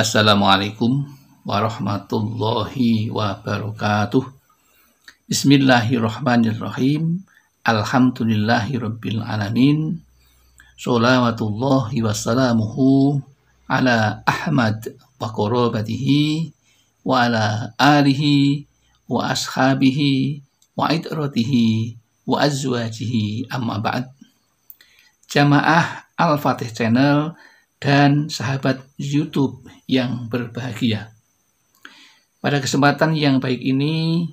Assalamualaikum warahmatullahi wabarakatuh. Bismillahirrahmanirrahim. Alhamdulillahirabbil alamin. Sholawatullahi wassalamuhu ala Ahmad wa qarabatihi wa ala alihi wa ashabihi wa idratihi wa azwajihi, amma ba'd. Jamaah Al-Fatih Channel dan sahabat YouTube yang berbahagia. Pada kesempatan yang baik ini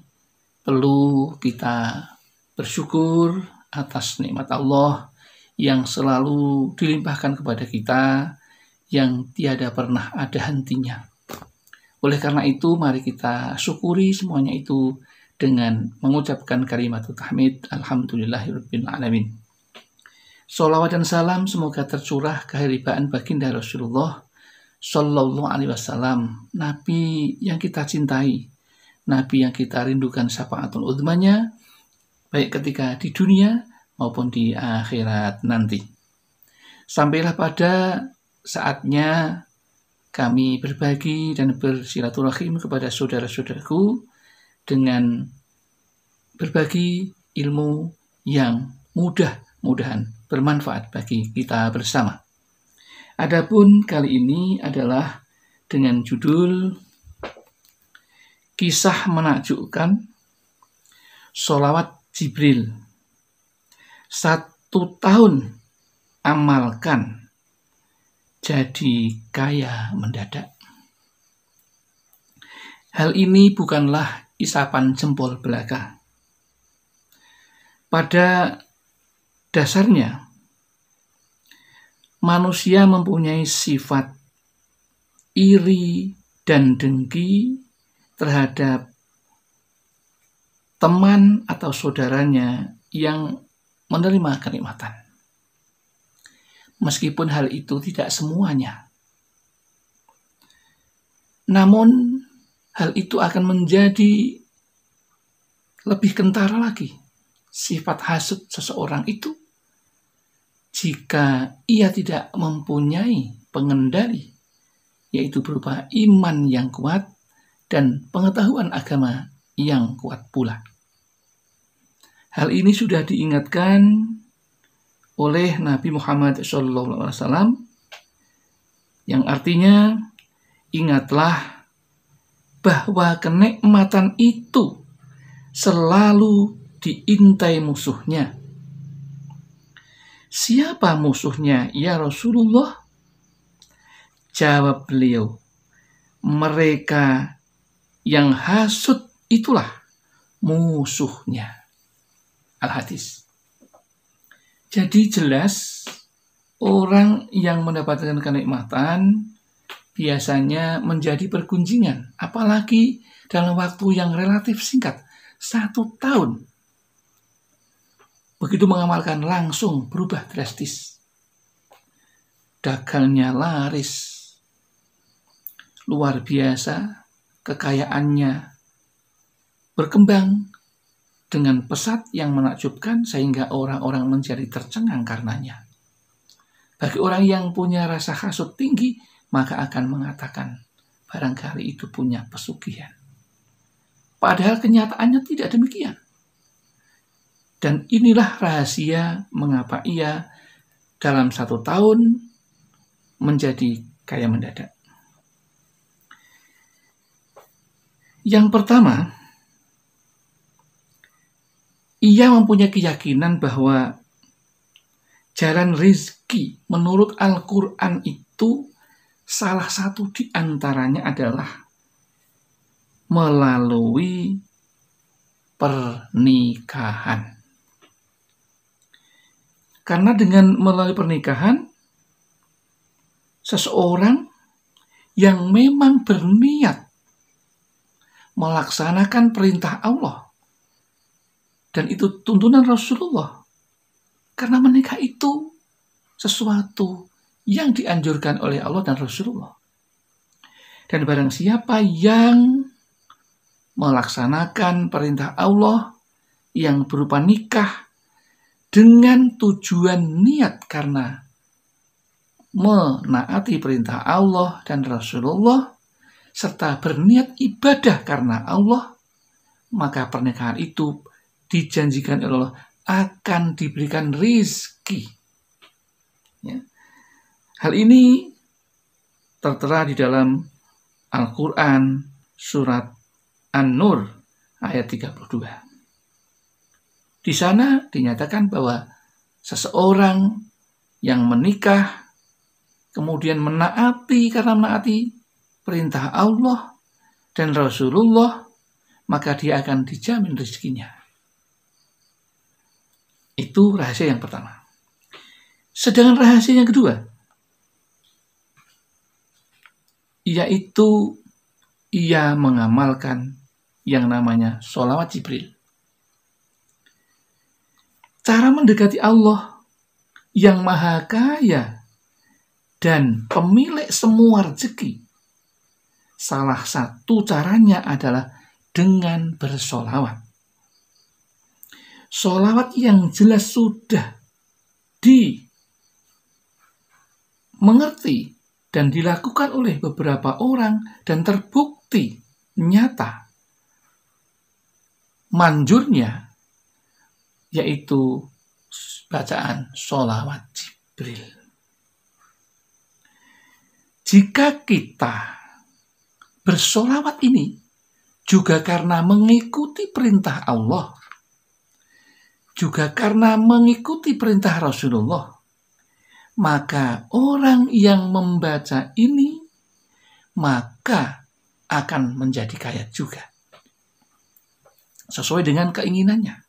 perlu kita bersyukur atas nikmat Allah yang selalu dilimpahkan kepada kita, yang tiada pernah ada hentinya. Oleh karena itu, mari kita syukuri semuanya itu dengan mengucapkan kalimat tahmid, alhamdulillahirabbil alamin. Sholawat dan salam semoga tercurah kehadiran baginda Rasulullah Sallallahu Alaihi Wasallam, Nabi yang kita cintai, Nabi yang kita rindukan syafaatul udmanya, baik ketika di dunia maupun di akhirat nanti. Sampailah pada saatnya kami berbagi dan bersilaturahim kepada saudara-saudaraku dengan berbagi ilmu yang mudah-mudahan bermanfaat bagi kita bersama. Adapun kali ini adalah dengan judul Kisah Menakjubkan Sholawat Jibril. 1 tahun amalkan, jadi kaya mendadak. Hal ini bukanlah isapan jempol belaka. Pada dasarnya, manusia mempunyai sifat iri dan dengki terhadap teman atau saudaranya yang menerima kenikmatan. Meskipun hal itu tidak semuanya. Namun, hal itu akan menjadi lebih kentara lagi sifat hasud seseorang itu jika ia tidak mempunyai pengendali, yaitu berupa iman yang kuat dan pengetahuan agama yang kuat pula. Hal ini sudah diingatkan oleh Nabi Muhammad SAW, yang artinya, ingatlah bahwa kenikmatan itu selalu diintai musuhnya. Siapa musuhnya, ya Rasulullah? Jawab beliau, mereka yang hasud itulah musuhnya. Al-Hadis. Jadi jelas orang yang mendapatkan kenikmatan biasanya menjadi pergunjingan, apalagi dalam waktu yang relatif singkat, 1 tahun. Begitu mengamalkan langsung berubah drastis. Dagangnya laris, luar biasa, kekayaannya berkembang dengan pesat yang menakjubkan sehingga orang-orang menjadi tercengang karenanya. Bagi orang yang punya rasa hasud tinggi, maka akan mengatakan barangkali itu punya pesugihan. Padahal kenyataannya tidak demikian. Dan inilah rahasia mengapa ia dalam 1 tahun menjadi kaya mendadak. Yang pertama, ia mempunyai keyakinan bahwa jalan rezeki menurut Al-Quran itu salah satu di antaranya adalah melalui pernikahan. Karena dengan melalui pernikahan, seseorang yang memang berniat melaksanakan perintah Allah, dan itu tuntunan Rasulullah, karena menikah itu sesuatu yang dianjurkan oleh Allah dan Rasulullah. Dan barang siapa yang melaksanakan perintah Allah yang berupa nikah dengan tujuan niat karena menaati perintah Allah dan Rasulullah serta berniat ibadah karena Allah, maka pernikahan itu dijanjikan oleh Allah akan diberikan rizki. Ya. Hal ini tertera di dalam Al-Quran surat An-Nur ayat 32. Di sana dinyatakan bahwa seseorang yang menikah kemudian menaati perintah Allah dan Rasulullah, maka dia akan dijamin rezekinya. Itu rahasia yang pertama. Sedangkan rahasia yang kedua, yaitu ia mengamalkan yang namanya sholawat Jibril. Cara mendekati Allah yang maha kaya dan pemilik semua rezeki, salah satu caranya adalah dengan bersolawat. Solawat yang jelas sudah dimengerti dan dilakukan oleh beberapa orang dan terbukti nyata manjurnya, yaitu bacaan sholawat Jibril. Jika kita bersolawat ini juga karena mengikuti perintah Allah, juga karena mengikuti perintah Rasulullah, maka orang yang membaca ini maka akan menjadi kaya juga, sesuai dengan keinginannya.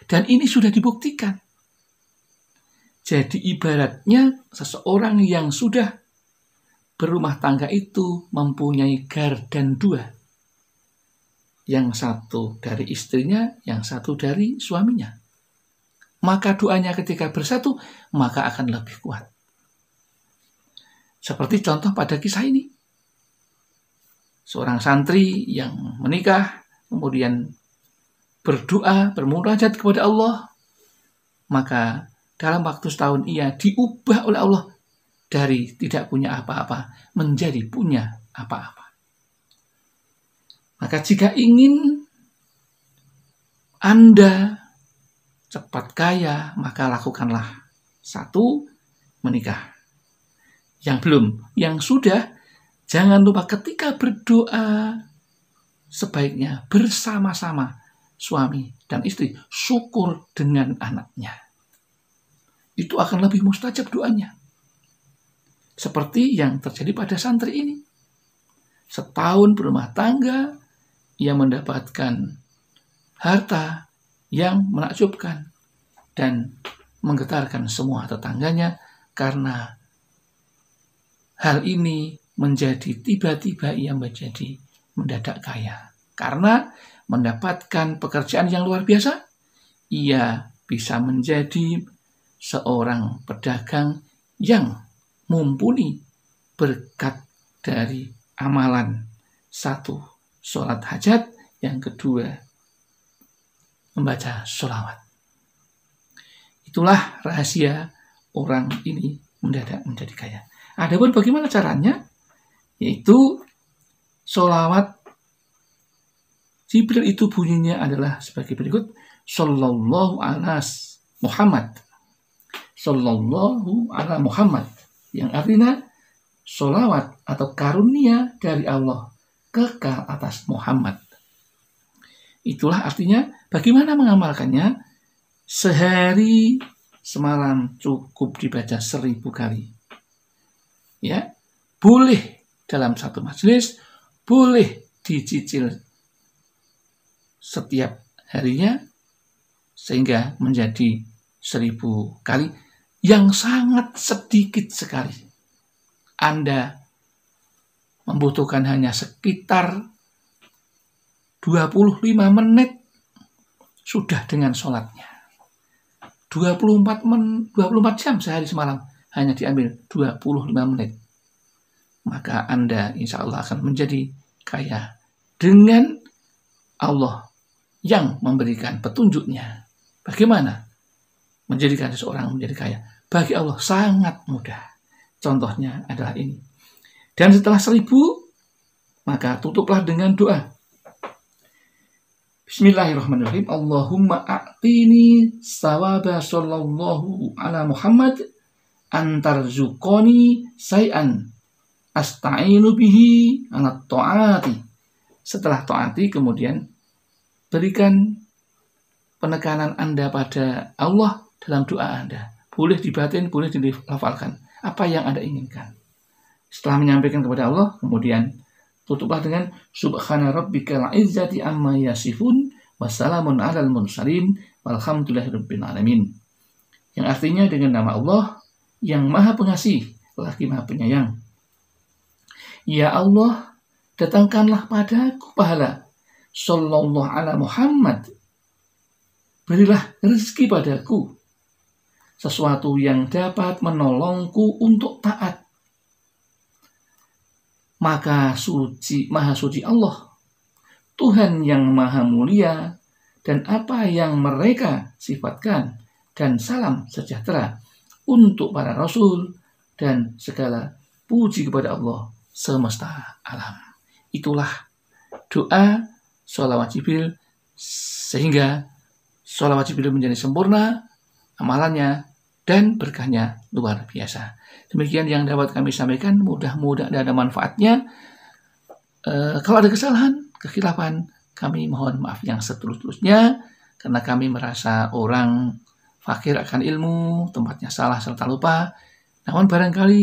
Dan ini sudah dibuktikan. Jadi ibaratnya seseorang yang sudah berumah tangga itu mempunyai gardan dua. Yang satu dari istrinya, yang satu dari suaminya. Maka doanya ketika bersatu, maka akan lebih kuat. Seperti contoh pada kisah ini. Seorang santri yang menikah, kemudian berdoa, bermunajat kepada Allah, maka dalam waktu setahun ia diubah oleh Allah dari tidak punya apa-apa menjadi punya apa-apa. Maka jika ingin Anda cepat kaya, maka lakukanlah. 1, menikah. Yang belum, yang sudah, jangan lupa ketika berdoa, sebaiknya bersama-sama suami dan istri, syukur dengan anaknya. Itu akan lebih mustajab doanya. Seperti yang terjadi pada santri ini. Setahun berumah tangga, ia mendapatkan harta yang menakjubkan dan menggetarkan semua tetangganya, karena hal ini menjadi tiba-tiba ia menjadi mendadak kaya. Karena mendapatkan pekerjaan yang luar biasa, ia bisa menjadi seorang pedagang yang mumpuni berkat dari amalan. 1, sholat hajat. Yang kedua, membaca sholawat. Itulah rahasia orang ini mendadak menjadi kaya. Adapun bagaimana caranya? Yaitu sholawat Jibril itu bunyinya adalah sebagai berikut. Sallallahu ala Muhammad. Sallallahu ala Muhammad. Yang artinya sholawat atau karunia dari Allah kekal atas Muhammad. Itulah artinya. Bagaimana mengamalkannya? Sehari semalam cukup dibaca 1000 kali. Ya, boleh dalam satu majelis, boleh dicicil setiap harinya sehingga menjadi 1000 kali, yang sangat sedikit sekali. Anda membutuhkan hanya sekitar 25 menit sudah dengan sholatnya. 24 jam sehari semalam hanya diambil 25 menit. Maka Anda insya Allah akan menjadi kaya dengan Allah yang memberikan petunjuknya. Bagaimana menjadikan seseorang menjadi kaya? Bagi Allah sangat mudah. Contohnya adalah ini. Dan setelah 1000, maka tutuplah dengan doa. Bismillahirrahmanirrahim. Allahumma a'tini sawaba sallallahu ala Muhammad antarzuqoni say'an asta'inu bihi ala ta'ati. Setelah ta'ati, kemudian berikan penekanan Anda pada Allah dalam doa Anda. Boleh dibatin, boleh dilafalkan. Apa yang Anda inginkan. Setelah menyampaikan kepada Allah, kemudian tutuplah dengan subhana rabbikal izzati amma yasifun wassalamun alal mursalin walhamdulillahirabbil alamin. Yang artinya dengan nama Allah yang Maha Pengasih lagi Maha Penyayang. Ya Allah, datangkanlah padaku pahala sallallahu ala Muhammad. Berilah rezeki padaku sesuatu yang dapat menolongku untuk taat. Maka maha suci Allah, Tuhan yang maha mulia, dan apa yang mereka sifatkan, dan salam sejahtera untuk para rasul, dan segala puji kepada Allah semesta alam. Itulah doa sholawat Jibril, sehingga sholawat Jibril menjadi sempurna, amalannya dan berkahnya luar biasa. Demikian yang dapat kami sampaikan, mudah-mudahan ada manfaatnya. Kalau ada kesalahan, kekhilafan, kami mohon maaf yang setulus-tulusnya, karena kami merasa orang fakir akan ilmu, tempatnya salah serta lupa. Namun barangkali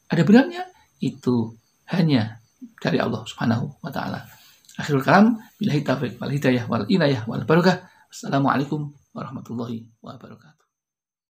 ada benarnya, itu hanya dari Allah Subhanahu wa Ta'ala. Akhirul kalam, billahi taufiq wal hidayah wal inayah wal barakah. Assalamualaikum warahmatullahi wabarakatuh.